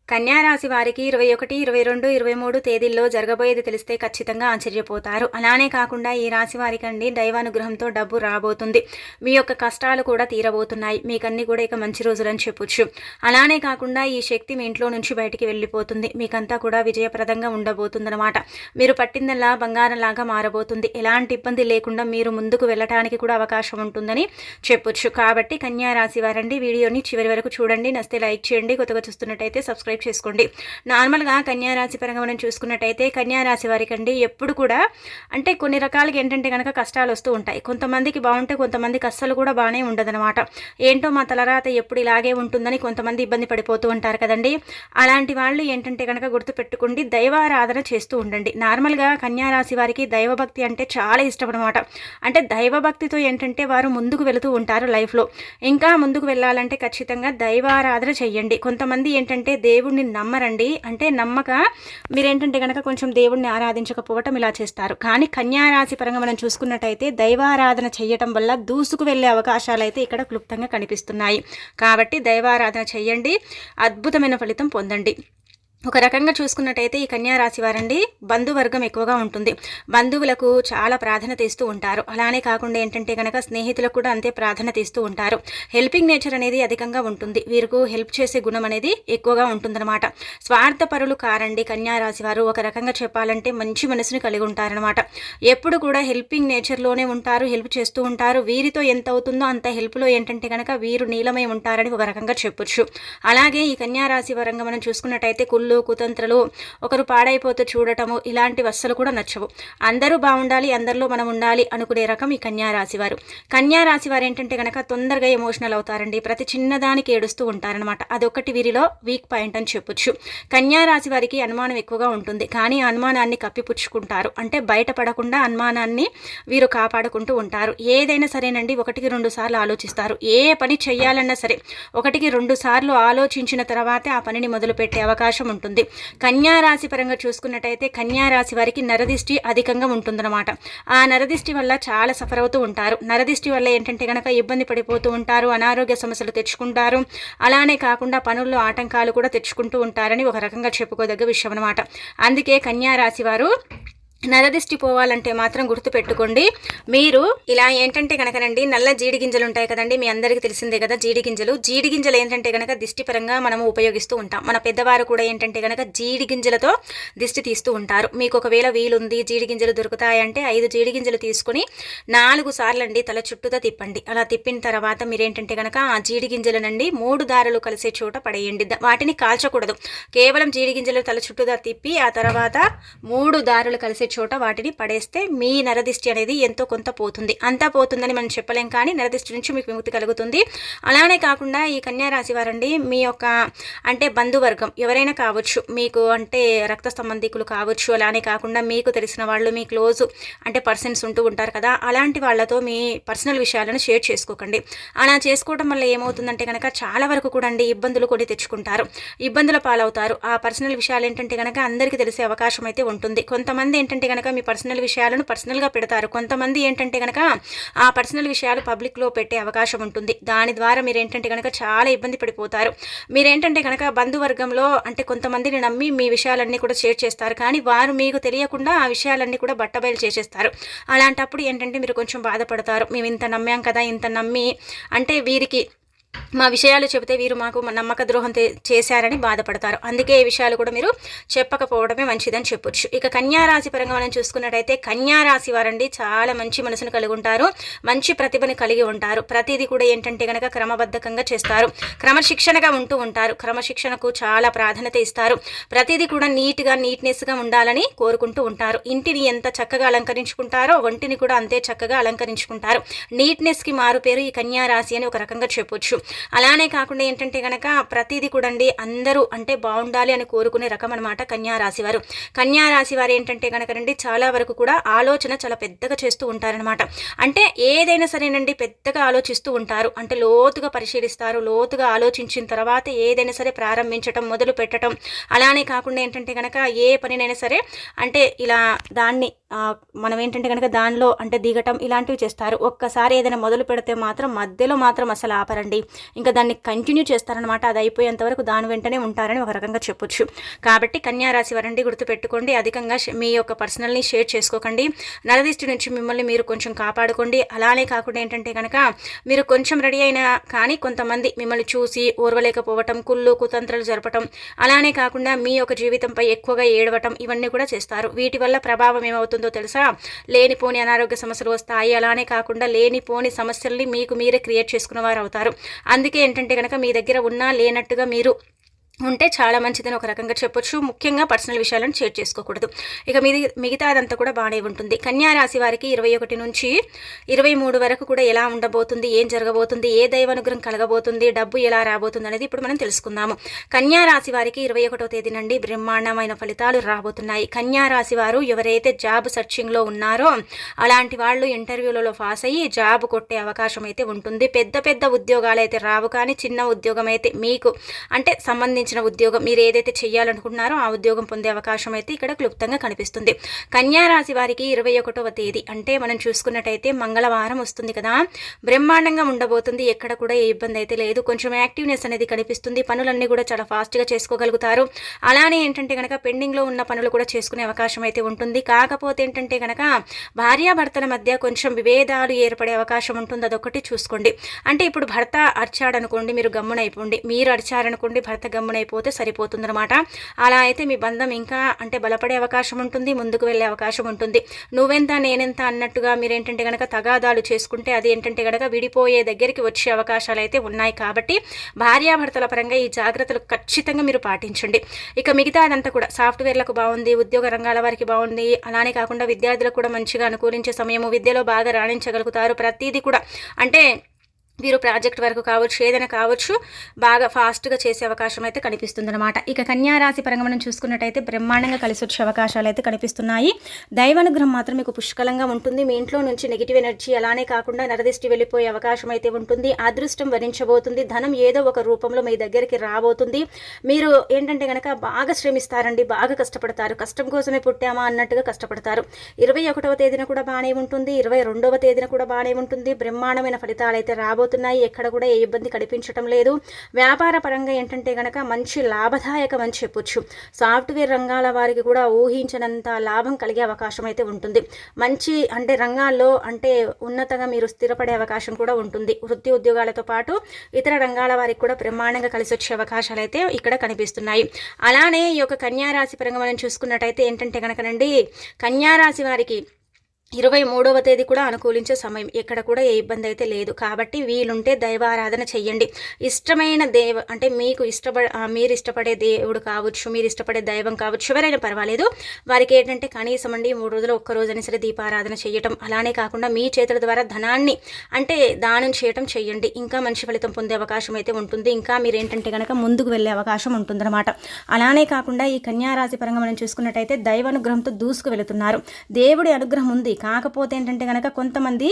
కన్యా రాశి వారికి 21, 22, 23 తేదీల్లో జరగబోయేది తెలిస్తే ఖచ్చితంగా ఆశ్చర్యపోతారు. అలానే కాకుండా ఈ రాశి వారికండి దైవానుగ్రహంతో డబ్బు రాబోతుంది. మీ యొక్క కష్టాలు కూడా తీరబోతున్నాయి. మీకన్నీ కూడా ఇక మంచి రోజులని చెప్పొచ్చు. అలానే కాకుండా ఈ శక్తి మీ ఇంట్లో నుంచి బయటికి వెళ్ళిపోతుంది. మీకంతా కూడా విజయప్రదంగా ఉండబోతుందన్నమాట. మీరు పట్టిందల్లా బంగారంలాగా మారబోతుంది. ఎలాంటి ఇబ్బంది లేకుండా మీరు ముందుకు వెళ్ళటానికి కూడా అవకాశం ఉంటుందని చెప్పొచ్చు. కాబట్టి కన్యా రాశి వారండి వీడియోని చివరి వరకు చూడండి. నచ్చితే లైక్ చేయండి. కొత్తగా చూస్తున్నట్టయితే సబ్స్క్రైబ్ చేసుకోండి. నార్మల్గా కన్యా రాశి పరంగా మనం చూసుకున్నట్టయితే కన్యా రాశి వారికి అండి ఎప్పుడు కూడా అంటే కొన్ని రకాలుగా ఏంటంటే కనుక కష్టాలు వస్తూ ఉంటాయి. కొంతమందికి బాగుంటే కొంతమందికి అస్సలు కూడా బాగానే ఉండదన్నమాట. ఏంటో మా తలరాత ఎప్పుడు ఇలాగే ఉంటుందని కొంతమంది ఇబ్బంది పడిపోతూ ఉంటారు కదండి. అలాంటి వాళ్ళు ఏంటంటే కనుక గుర్తుపెట్టుకోండి, దైవారాధన చేస్తూ ఉండండి. నార్మల్గా కన్యా రాశి వారికి దైవభక్తి అంటే చాలా ఇష్టం అనమాట. అంటే దైవభక్తితో ఏంటంటే వారు ముందుకు వెళుతూ ఉంటారు లైఫ్లో. ఇంకా ముందుకు వెళ్ళాలంటే ఖచ్చితంగా దైవారాధన చెయ్యండి. కొంతమంది ఏంటంటే దేవుణ్ణి నమ్మరండి. అంటే నమ్మక మీరేంటంటే కనుక కొంచెం దేవుణ్ణి ఆరాధించకపోవటం ఇలా చేస్తారు. కానీ కన్యా రాశి పరంగా మనం చూసుకున్నట్టయితే దైవారాధన చేయటం వల్ల దూసుకు వెళ్ళే అవకాశాలు అయితే ఇక్కడ క్లుప్తంగా కనిపిస్తున్నాయి. కాబట్టి దైవారాధన చెయ్యండి, అద్భుతమైన ఫలితం పొందండి. ఒక రకంగా చూసుకున్నట్టయితే ఈ కన్యా రాశి వారండి బంధువర్గం ఎక్కువగా ఉంటుంది. బంధువులకు చాలా ప్రాధాన్యత ఇస్తూ ఉంటారు. అలానే కాకుండా ఏంటంటే కనుక స్నేహితులకు కూడా అంతే ప్రాధాన్యత ఇస్తూ ఉంటారు. హెల్పింగ్ నేచర్ అనేది అధికంగా ఉంటుంది. వీరికి హెల్ప్ చేసే గుణం అనేది ఎక్కువగా ఉంటుందన్నమాట. స్వార్థపరులు కారండి కన్యా రాశి వారు. ఒక రకంగా చెప్పాలంటే మంచి మనసుని కలిగి ఉంటారనమాట. ఎప్పుడు కూడా హెల్పింగ్ నేచర్లోనే ఉంటారు, హెల్ప్ చేస్తూ ఉంటారు. వీరితో ఎంత అవుతుందో అంత హెల్ప్లో ఏంటంటే కనుక వీరు నీలమై ఉంటారని ఒక రకంగా చెప్పొచ్చు. అలాగే ఈ కన్యా రాశి పరంగా మనం చూసుకున్నట్టయితే కుతంత్రాలు, ఒకరు పాడైపోతూ చూడటము ఇలాంటి వస్తువులు కూడా నచ్చవు. అందరూ బాగుండాలి, అందరిలో మనం ఉండాలి అనుకునే రకం ఈ కన్యా రాశి వారు. కన్యా రాశి వారు ఏంటంటే కనుక తొందరగా ఎమోషనల్ అవుతారండి. ప్రతి చిన్నదానికి ఏడుస్తూ ఉంటారనమాట. అదొకటి వీరిలో వీక్ పాయింట్ అని చెప్పొచ్చు. కన్యా రాశి వారికి అనుమానం ఎక్కువగా ఉంటుంది. కానీ అనుమానాన్ని కప్పిపుచ్చుకుంటారు. అంటే బయటపడకుండా అనుమానాన్ని వీరు కాపాడుకుంటూ ఉంటారు. ఏదైనా సరేనండి 1-2 సార్లు ఆలోచిస్తారు. ఏ పని చేయాలన్నా సరే 1-2 సార్లు ఆలోచించిన తర్వాతే ఆ పనిని మొదలుపెట్టే అవకాశం ఉంటుంది. కన్యా రాశి పరంగా చూసుకున్నట్టయితే కన్యా రాశి వారికి నరదిష్టి అధికంగా ఉంటుందన్నమాట. ఆ నరదిష్టి వల్ల చాలా సఫర్ అవుతూ ఉంటారు. నరదిష్టి వల్ల ఏంటంటే కనుక ఇబ్బంది పడిపోతూ ఉంటారు, అనారోగ్య సమస్యలు తెచ్చుకుంటారు. అలానే కాకుండా పనుల్లో ఆటంకాలు కూడా తెచ్చుకుంటూ ఉంటారని ఒక రకంగా చెప్పుకోదగ్గ విషయం అనమాట. అందుకే కన్యా రాశి వారు నరదిష్టి పోవాలంటే మాత్రం గుర్తుపెట్టుకోండి. మీరు ఇలా ఏంటంటే కనుకనండి నల్ల జీడి గింజలు ఉంటాయి కదండి, మీ అందరికీ తెలిసిందే కదా. జీడి గింజలు ఏంటంటే కనుక దిష్టి పరంగా మనము ఉపయోగిస్తూ ఉంటాం. మన పెద్దవారు కూడా ఏంటంటే కనుక జీడి గింజలతో దిష్టి తీస్తూ ఉంటారు. మీకు ఒకవేళ వీలుంది జీడి గింజలు దొరుకుతాయంటే 5 జీడి గింజలు తీసుకుని 4 సార్లు అండి తల చుట్టూతో తిప్పండి. అలా తిప్పిన తర్వాత మీరేంటంటే కనుక ఆ జీడి గింజలనండి 3 దారులు కలిసే చోట పడేయండి. వాటిని కాల్చకూడదు. కేవలం జీడి గింజలు తల చుట్టూతో తిప్పి ఆ తర్వాత 3 దారులు కలిసే చోట వాటిని పడేస్తే మీ నరదిష్టి అనేది ఎంతో కొంత పోతుంది. అంతా పోతుందని మనం చెప్పలేం, కానీ నరదిష్టి నుంచి మీకు విముక్తి కలుగుతుంది. అలానే కాకుండా ఈ కన్యా రాశి వారండి మీ యొక్క అంటే బంధువర్గం ఎవరైనా కావచ్చు, మీకు అంటే రక్త సంబంధికులు కావచ్చు, అలానే కాకుండా మీకు తెలిసిన వాళ్ళు మీ క్లోజ్ అంటే పర్సన్స్ ఉంటూ ఉంటారు కదా, అలాంటి వాళ్ళతో మీ పర్సనల్ విషయాలను షేర్ చేసుకోకండి. అలా చేసుకోవడం వల్ల ఏమవుతుందంటే కనుక చాలా వరకు కూడా అండి ఇబ్బందులు కొని తెచ్చుకుంటారు, ఇబ్బందుల పాలవుతారు. ఆ పర్సనల్ విషయాలు ఏంటంటే కనుక అందరికీ తెలిసే అవకాశం అయితే ఉంటుంది. కొంతమంది ఏంటంటే కనుక మీ పర్సనల్ విషయాలను పర్సనల్గా పెడతారు. కొంతమంది ఏంటంటే కనుక ఆ పర్సనల్ విషయాలు పబ్లిక్లో పెట్టే అవకాశం ఉంటుంది. దాని ద్వారా మీరు ఏంటంటే కనుక చాలా ఇబ్బంది పడిపోతారు. మీరేంటంటే కనుక బంధువర్గంలో అంటే కొంతమందిని నమ్మి మీ విషయాలన్నీ కూడా షేర్ చేస్తారు, కానీ వారు మీకు తెలియకుండా ఆ విషయాలన్నీ కూడా బట్టబయలు చేసేస్తారు. అలాంటప్పుడు ఏంటంటే మీరు కొంచెం బాధపడతారు. మేము ఇంత నమ్మాం కదా, ఇంత నమ్మి అంటే వీరికి మా విషయాలు చెబితే వీరు మాకు నమ్మక ద్రోహం చేశారని బాధపడతారు. అందుకే ఈ విషయాలు కూడా మీరు చెప్పకపోవడమే మంచిదని చెప్పొచ్చు. ఇక కన్యా రాశి పరంగా మనం చూసుకున్నట్టయితే కన్యా రాశి వారండి చాలా మంచి మనసును కలిగి ఉంటారు, మంచి ప్రతిభను కలిగి ఉంటారు. ప్రతిదీ కూడా ఏంటంటే కనుక క్రమబద్ధకంగా చేస్తారు, క్రమశిక్షణగా ఉంటూ ఉంటారు. క్రమశిక్షణకు చాలా ప్రాధాన్యత ఇస్తారు. ప్రతిదీ కూడా నీట్నెస్గా ఉండాలని కోరుకుంటూ ఉంటారు. ఇంటిని ఎంత చక్కగా అలంకరించుకుంటారో ఒంటిని కూడా అంతే చక్కగా అలంకరించుకుంటారు. నీట్నెస్కి మారు పేరు ఈ కన్యా రాశి అని ఒక రకంగా చెప్పొచ్చు. అలానే కాకుండా ఏంటంటే కనుక ప్రతిదీ కూడా అందరూ అంటే బాగుండాలి అని కోరుకునే రకం అనమాట కన్యా రాశి వారు. కన్యా రాశి వారు ఏంటంటే కనుక చాలా వరకు కూడా ఆలోచన చాలా పెద్దగా చేస్తూ ఉంటారనమాట. అంటే ఏదైనా సరేనండి పెద్దగా ఆలోచిస్తూ ఉంటారు. అంటే లోతుగా పరిశీలిస్తారు, లోతుగా ఆలోచించిన తర్వాత ఏదైనా సరే ప్రారంభించటం మొదలు పెట్టడం. అలానే కాకుండా ఏంటంటే కనుక ఏ పనినైనా సరే అంటే ఇలా దాన్ని మనం ఏంటంటే కనుక దానిలో అంటే దిగటం ఇలాంటివి చేస్తారు. ఒక్కసారి ఏదైనా మొదలు పెడితే మాత్రం మధ్యలో మాత్రం అసలు ఆపరండి. ఇంకా దాన్ని కంటిన్యూ చేస్తారనమాట. అది అయిపోయేంత వరకు దాని వెంటనే ఉంటారని ఒక రకంగా చెప్పొచ్చు. కాబట్టి కన్యారాశి వారండి గుర్తుపెట్టుకోండి, అధికంగా మీ యొక్క పర్సనల్ని షేర్ చేసుకోకండి. నరదిష్టి నుంచి మిమ్మల్ని మీరు కొంచెం కాపాడుకోండి. అలానే కాకుండా ఏంటంటే కనుక మీరు కొంచెం రెడీ అయినా కానీ కొంతమంది మిమ్మల్ని చూసి ఓర్వలేకపోవటం, కుళ్ళు కుతంత్రాలు జరపటం, అలానే కాకుండా మీ యొక్క జీవితంపై ఎక్కువగా ఏడవటం, ఇవన్నీ కూడా చేస్తారు. వీటి వల్ల ప్రభావం ఏమవుతుందో తెలుసా? లేనిపోని అనారోగ్య సమస్యలు వస్తాయి. అలానే కాకుండా లేనిపోని సమస్యల్ని మీకు మీరే క్రియేట్ చేసుకున్న వారు అవుతారు. అందుకే ఏంటంటే కనుక మీ దగ్గర ఉన్నా లేనట్టుగా మీరు ఉంటే చాలా మంచిదని ఒక రకంగా చెప్పొచ్చు. ముఖ్యంగా పర్సనల్ విషయాలను షేర్ చేసుకోకూడదు. ఇక మిగతా అదంతా కూడా బాగానే ఉంటుంది. కన్యారాశి వారికి 21 నుంచి 23 వరకు కూడా ఎలా ఉండబోతుంది, ఏం జరగబోతుంది, ఏ దైవానుగ్రహం కలగబోతుంది, డబ్బు ఎలా రాబోతుంది అనేది ఇప్పుడు మనం తెలుసుకుందాము. కన్యారాశి వారికి 21వ తేదీ నుండి బ్రహ్మాండమైన ఫలితాలు రాబోతున్నాయి. కన్యారాశి వారు ఎవరైతే జాబ్ సర్చింగ్లో ఉన్నారో అలాంటి వాళ్ళు ఇంటర్వ్యూలలో పాస్ అయ్యి జాబ్ కొట్టే అవకాశం అయితే ఉంటుంది. పెద్ద పెద్ద ఉద్యోగాలు అయితే రావు, కానీ చిన్న ఉద్యోగం అయితే మీకు అంటే సంబంధించిన ఉద్యోగం మీరు ఏదైతే చేయాలనుకుంటున్నారో ఆ ఉద్యోగం పొందే అవకాశం అయితే ఇక్కడ క్లుప్తంగా కనిపిస్తుంది. కన్యారాశి వారికి 21వ తేదీ అంటే మనం చూసుకున్నట్టయితే మంగళవారం వస్తుంది కదా, బ్రహ్మాండంగా ఉండబోతుంది. ఎక్కడ కూడా ఏ ఇబ్బంది అయితే లేదు. కొంచెం యాక్టివ్నెస్ అనేది కనిపిస్తుంది. పనులన్నీ కూడా చాలా ఫాస్ట్గా చేసుకోగలుగుతారు. అలానే ఏంటంటే కనుక పెండింగ్లో ఉన్న పనులు కూడా చేసుకునే అవకాశం అయితే ఉంటుంది. కాకపోతే ఏంటంటే కనుక భార్యాభర్తల మధ్య కొంచెం విభేదాలు ఏర్పడే అవకాశం ఉంటుంది. అదొకటి చూసుకోండి. అంటే ఇప్పుడు భర్త అరిచాడనుకోండి, మీరు గమ్మునైపోండి. మీరు అరిచారనుకోండి, భర్త గమ్మునైపోతే సరిపోతుందన్నమాట. అలా అయితే మీ బంధం ఇంకా అంటే బలపడే అవకాశం ఉంటుంది, ముందుకు వెళ్ళే అవకాశం ఉంటుంది. నువ్వెంత నేనెంత అన్నట్టుగా మీరేంటంటే కనుక తగాదాలు చేసుకుంటే అది ఏంటంటే కనుక విడిపోయే దగ్గరికి వచ్చే అవకాశాలు అయితే ఉన్నాయి. కాబట్టి భార్యాభర్తల పరంగా ఈ జాగ్రత్తలు ఖచ్చితంగా మీరు పాటించండి. ఇక మిగతా అదంతా కూడా సాఫ్ట్వేర్లకు బాగుంది, ఉద్యోగ రంగాల వారికి బాగుంది. అలానే కాకుండా విద్యార్థులకు కూడా మంచిగా అనుకూలించే సమయము, విద్యలో బాగా రాణించగలుగుతారు. ప్రతిదీ కూడా అంటే వీరు ప్రాజెక్ట్ వరకు కావచ్చు, ఏదైనా కావచ్చు, బాగా ఫాస్ట్గా చేసే అవకాశం అయితే కనిపిస్తుంది అనమాట. ఇక కన్యారాశి పరంగా మనం చూసుకున్నట్టయితే బ్రహ్మాండంగా కలిసి వచ్చే అవకాశాలు అయితే కనిపిస్తున్నాయి. దైవానుగ్రహం మాత్రం మీకు పుష్కలంగా ఉంటుంది. మీ ఇంట్లో నుంచి నెగిటివ్ ఎనర్జీ అలానే కాకుండా నరదిష్టి వెళ్ళిపోయే అవకాశం అయితే ఉంటుంది. అదృష్టం వరించబోతుంది. ధనం ఏదో ఒక రూపంలో మీ దగ్గరికి రాబోతుంది. మీరు ఏంటంటే కనుక బాగా శ్రమిస్తారండి, బాగా కష్టపడతారు. కష్టం కోసమే పుట్టామా అన్నట్టుగా కష్టపడతారు. 21వ తేదీన కూడా బాగానే ఉంటుంది, 22వ తేదీన కూడా బాగానే ఉంటుంది. బ్రహ్మాండమైన ఫలితాలు అయితే రాబోతున్నాయి. ఎక్కడ కూడా ఏ ఇబ్బంది కనిపించడం లేదు. వ్యాపార పరంగా ఏంటంటే గనక మంచి లాభదాయకం అని చెప్పొచ్చు. సాఫ్ట్వేర్ రంగాల వారికి కూడా ఊహించినంత లాభం కలిగే అవకాశం అయితే ఉంటుంది. మంచి అంటే రంగాల్లో అంటే ఉన్నతంగా మీరు స్థిరపడే అవకాశం కూడా ఉంటుంది. వృత్తి ఉద్యోగాలతో పాటు ఇతర రంగాల వారికి కూడా బ్రహ్మాండంగా కలిసి వచ్చే అవకాశాలు అయితే ఇక్కడ కనిపిస్తున్నాయి. అలానే ఈ యొక్క కన్యారాశి పరంగా మనం చూసుకున్నట్టయితే ఏంటంటే కనుకనండి, కన్యారాశి వారికి 23వ తేదీ కూడా అనుకూలించే సమయం. ఎక్కడ కూడా ఏ ఇబ్బంది అయితే లేదు. కాబట్టి వీలుంటే దైవారాధన చెయ్యండి. ఇష్టమైన అంటే మీకు మీరు ఇష్టపడే దేవుడు కావచ్చు, మీరు ఇష్టపడే దైవం కావచ్చు, ఎవరైనా పర్వాలేదు. వారికి ఏంటంటే కనీసం అండి 3 రోజులు ఒక్క రోజైనా సరే దీపారాధన చేయటం, అలానే కాకుండా మీ చేతుల ద్వారా ధనాన్ని అంటే దానం చేయటం చెయ్యండి. ఇంకా మంచి ఫలితం పొందే అవకాశం అయితే ఉంటుంది. ఇంకా మీరు ఏంటంటే కనుక ముందుకు వెళ్ళే అవకాశం ఉంటుందన్నమాట. అలానే కాకుండా ఈ కన్యారాశి పరంగా మనం చూసుకున్నట్టయితే దైవానుగ్రహంతో దూసుకు వెళుతున్నారు. దేవుడి అనుగ్రహం ఉంది. కాకపోతే ఏంటంటే కనుక కొంతమంది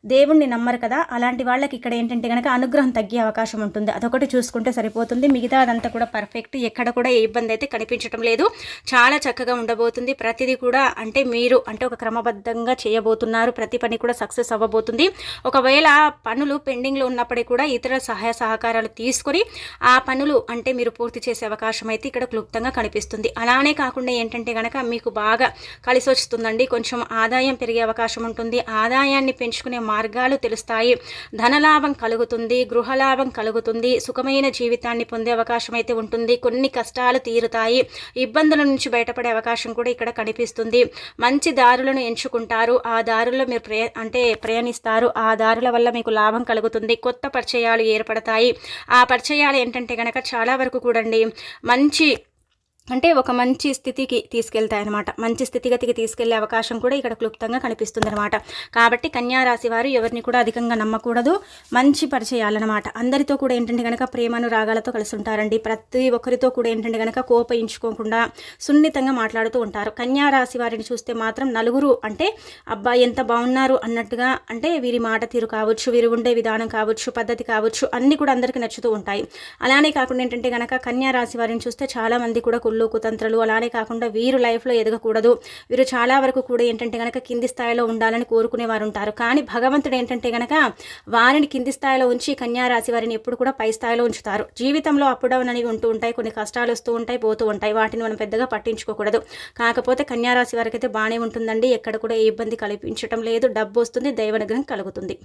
దేవుణ్ణి నమ్మరు కదా, అలాంటి వాళ్ళకి ఇక్కడ ఏంటంటే కనుక అనుగ్రహం తగ్గే అవకాశం ఉంటుంది. అదొకటి చూసుకుంటే సరిపోతుంది. మిగతా అదంతా కూడా పర్ఫెక్ట్. ఎక్కడ కూడా ఏ ఇబ్బంది అయితే కనిపించడం లేదు. చాలా చక్కగా ఉండబోతుంది. ప్రతిదీ కూడా అంటే మీరు అంటే ఒక క్రమబద్ధంగా చేయబోతున్నారు. ప్రతి పని కూడా సక్సెస్ అవ్వబోతుంది. ఒకవేళ పనులు పెండింగ్లో ఉన్నప్పటికీ కూడా ఇతర సహాయ సహకారాలు తీసుకొని ఆ పనులు అంటే మీరు పూర్తి చేసే అవకాశం అయితే ఇక్కడ క్లుప్తంగా కనిపిస్తుంది. అలానే కాకుండా ఏంటంటే కనుక మీకు బాగా కలిసి వస్తుందండి. కొంచెం ఆదాయం పెరిగే అవకాశం ఉంటుంది. ఆదాయాన్ని పెంచుకునే మార్గాలు తెలుస్తాయి. ధనలాభం కలుగుతుంది, గృహలాభం కలుగుతుంది, సుఖమైన జీవితాన్ని పొందే అవకాశం అయితే ఉంటుంది. కొన్ని కష్టాలు తీరుతాయి. ఇబ్బందుల నుంచి బయటపడే అవకాశం కూడా ఇక్కడ కనిపిస్తుంది. మంచి దారులను ఎంచుకుంటారు. ఆ దారుల్లో మీరు ప్రయాణిస్తారు. ఆ దారుల వల్ల మీకు లాభం కలుగుతుంది. కొత్త పరిచయాలు ఏర్పడతాయి. ఆ పరిచయాలు ఏంటంటే కనుక చాలా వరకు కూడండి మంచి అంటే ఒక మంచి స్థితికి తీసుకెళ్తాయన్నమాట. మంచి స్థితిగతికి తీసుకెళ్లే అవకాశం కూడా ఇక్కడ క్లుప్తంగా కనిపిస్తుంది అనమాట. కాబట్టి కన్యారాశి వారు ఎవరిని కూడా అధికంగా నమ్మకూడదు. మంచి పరిచయాలన్నమాట. అందరితో కూడా ఏంటంటే కనుక ప్రేమను రాగాలతో కలిసి ఉంటారండి. ప్రతి ఒక్కరితో కూడా ఏంటంటే కనుక కోపయించుకోకుండా సున్నితంగా మాట్లాడుతూ ఉంటారు. కన్యారాశి వారిని చూస్తే మాత్రం నలుగురు అంటే అబ్బా ఎంత బాగున్నారు అన్నట్టుగా అంటే వీరి మాట తీరు కావచ్చు, వీరు ఉండే విధానం కావచ్చు, పద్ధతి కావచ్చు, అన్నీ కూడా అందరికీ నచ్చుతూ ఉంటాయి. అలానే కాకుండా ఏంటంటే కనుక కన్యారాశి వారిని చూస్తే చాలా మంది కూడా కుళ్ళు కుతంత్రాలు, అలానే కాకుండా వీరు లైఫ్లో ఎదగకూడదు, వీరు చాలా వరకు కూడా ఏంటంటే కనుక కింది స్థాయిలో ఉండాలని కోరుకునే వారు ఉంటారు. కానీ భగవంతుడు ఏంటంటే కనుక వారిని కింది స్థాయిలో ఉంచి కన్యా రాశి వారిని ఎప్పుడు కూడా పై స్థాయిలో ఉంచుతారు. జీవితంలో అప్ డౌన్ అనేవి ఉంటూ ఉంటాయి, కొన్ని కష్టాలు వస్తూ ఉంటాయి, పోతూ ఉంటాయి. వాటిని మనం పెద్దగా పట్టించుకోకూడదు. కాకపోతే కన్యా రాశి వారికి అయితే బాగానే ఉంటుందండి. ఎక్కడ కూడా ఏ ఇబ్బంది కల్పించడం లేదు. డబ్బు వస్తుంది, దైవానుగ్రహం కలుగుతుంది.